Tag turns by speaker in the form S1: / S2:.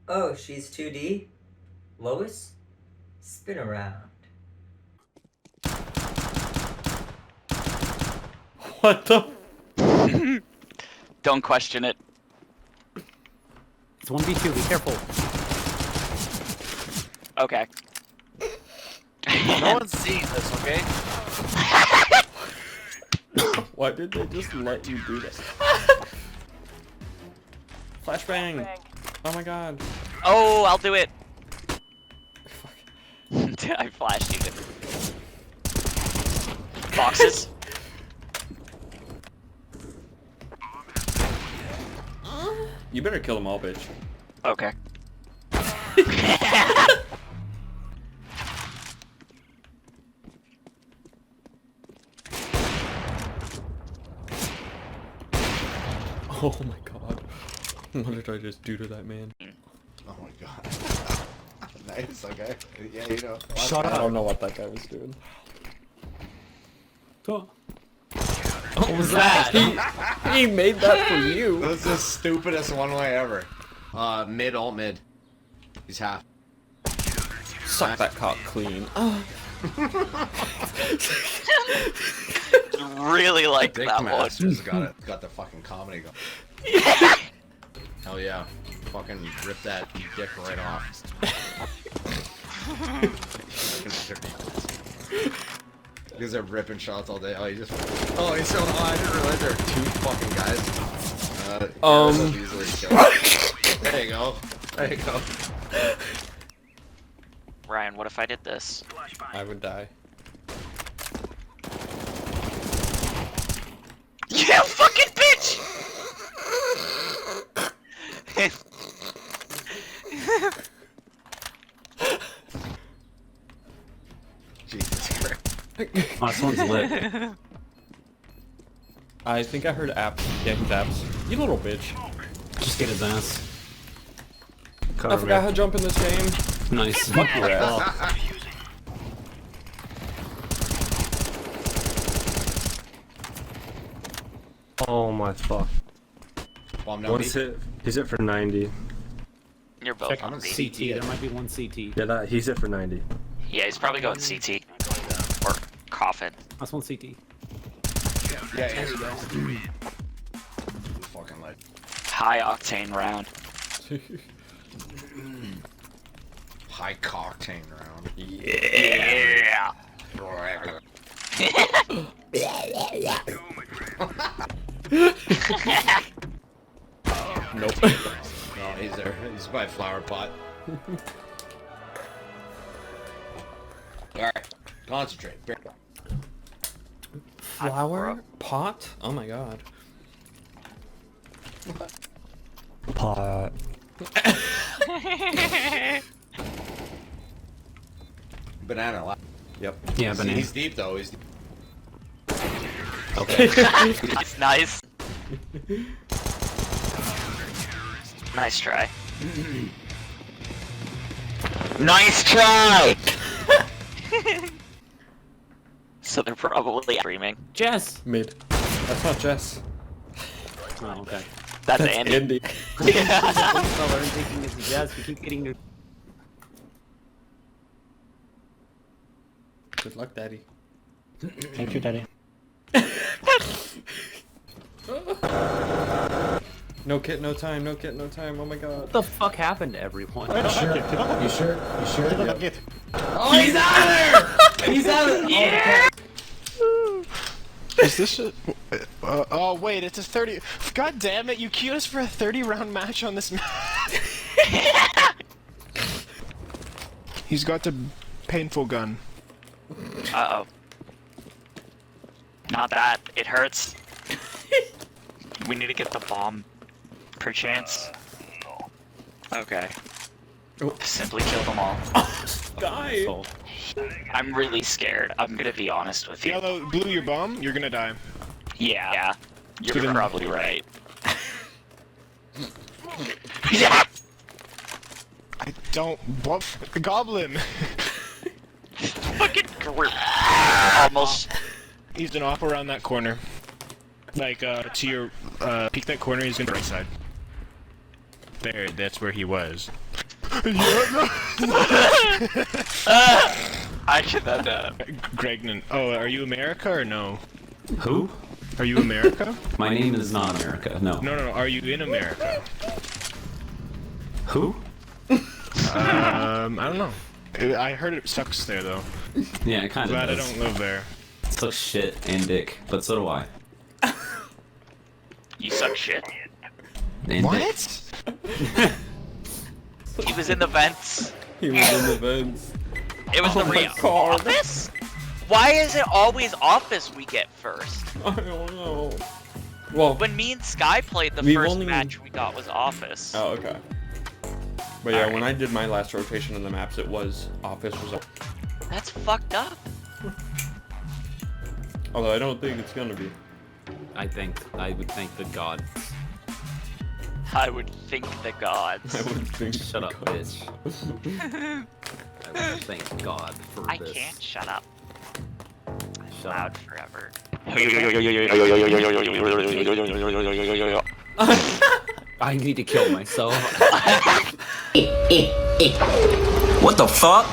S1: Oh, she's 2D? Lois? Spin around.
S2: What the?
S3: Don't question it.
S4: It's 1v2, be careful.
S3: Okay.
S5: No one's seeing this, okay?
S2: Why did they just let you do that? Flashbang! Oh my god.
S3: Oh, I'll do it. I flashed you. Boxes.
S2: You better kill them all, bitch.
S3: Okay.
S2: Oh my god. What did I just do to that man?
S6: Oh my god. Nice, okay. Yeah, you know.
S2: Shut up. I don't know what that guy was doing.
S4: What was that?
S2: He made that for you.
S6: That's the stupidest one way ever. Mid, alt mid. He's half.
S2: Suck that cock clean.
S3: Really like
S6: Dick
S3: that one.
S6: Masters got the fucking comedy going. Hell yeah. Fucking rip that dick right off. Because they're ripping shots all day. Oh, he's so. Oh, I didn't realize there are two fucking guys. Easily killed. There you go. There you go.
S3: Ryan, what if I did this?
S2: I would die.
S3: Yeah, fucking bitch!
S6: Jesus Christ.
S4: Oh, this one's lit.
S2: I think I heard apps. Yeah, he's apps. You little bitch.
S4: Just get his ass.
S2: I forgot how to jump in this game.
S4: Nice.
S2: Fuck your ass.
S7: Oh my fuck.
S6: Bomb down
S7: What's
S6: B.
S7: it? He's it for 90.
S3: You're both
S4: Check
S3: on
S4: on
S3: B.
S4: CT, there might be one CT.
S7: Yeah, he's it for 90.
S3: Yeah, he's probably going CT. Or coffin.
S4: That's one CT.
S6: Yeah, here we go. Fucking like.
S3: High octane round.
S6: High octane round.
S3: Yeah.
S2: Nope.
S6: No, he's there. He's by flower pot. Alright. Concentrate.
S2: Flower pot? Oh my god.
S7: Pot.
S6: Banana.
S2: Yep.
S4: Yeah, banana.
S6: He's deep though. He's deep.
S4: Okay.
S3: Nice, nice. Nice try. Nice try! So they're probably streaming.
S4: Jess!
S2: Mid. That's not Jess.
S4: Oh, okay.
S3: That's Andy.
S2: Andy.
S4: Color and thinking it's Jess, we keep getting to...
S2: Good luck, Daddy.
S4: Thank you, Daddy.
S2: No kit, no time. No kit, no time. Oh my god.
S4: What the fuck happened to everyone?
S6: You sure? You sure? Yeah.
S1: Oh, he's out of there! He's out of there!
S3: Yeah!
S8: Is this a... oh wait, it's a 30... God damn it, you queued us for a 30-round match on this map. He's got the painful gun.
S3: Uh-oh. Not that. It hurts. We need to get the bomb. Perchance. Okay.
S2: Oh.
S3: Simply kill them all.
S2: Guy!
S3: I'm really scared. I'm gonna be honest with you.
S8: Yellow, blue, your bomb, you're gonna die.
S3: Yeah. You're
S8: Good
S3: probably right. Yeah!
S8: I don't... What? The goblin!
S3: Fucking group. Almost.
S8: He's gonna hop around that corner. Like, to your, peek that corner, he's gonna right side. There, that's where he was.
S3: I should have that.
S8: Gregnan. Oh, are you America or no?
S4: Who?
S8: Are you America?
S4: My name is not America. No.
S8: No. Are you in America?
S4: Who?
S8: I don't know. I heard it sucks there though.
S4: Yeah, it kind of
S8: Glad I
S4: does.
S8: don't live there.
S4: Sucks shit and dick, but so do I.
S3: You suck shit.
S4: And
S8: What?
S3: He was in the vents.
S2: He was in the vents.
S3: It was
S2: Oh
S3: the
S2: my
S3: real
S2: God.
S3: office? Why is it always office we get first?
S2: I don't know. Well,
S3: When me and Sky played, the
S2: We've
S3: first
S2: only-
S3: match we got was office.
S2: oh, okay. But yeah,
S3: Alright.
S2: when I did my last rotation in the maps, it was Office was up.
S3: That's fucked up.
S2: Although I don't think it's gonna be.
S4: I would thank the gods.
S3: I would think the gods.
S2: I would think.
S4: Shut up, bitch. I would thank God for
S3: I
S4: this.
S3: can't shut up.
S4: Shut
S3: Loud
S4: up.
S3: forever.
S4: I need to kill myself.
S1: What the fuck?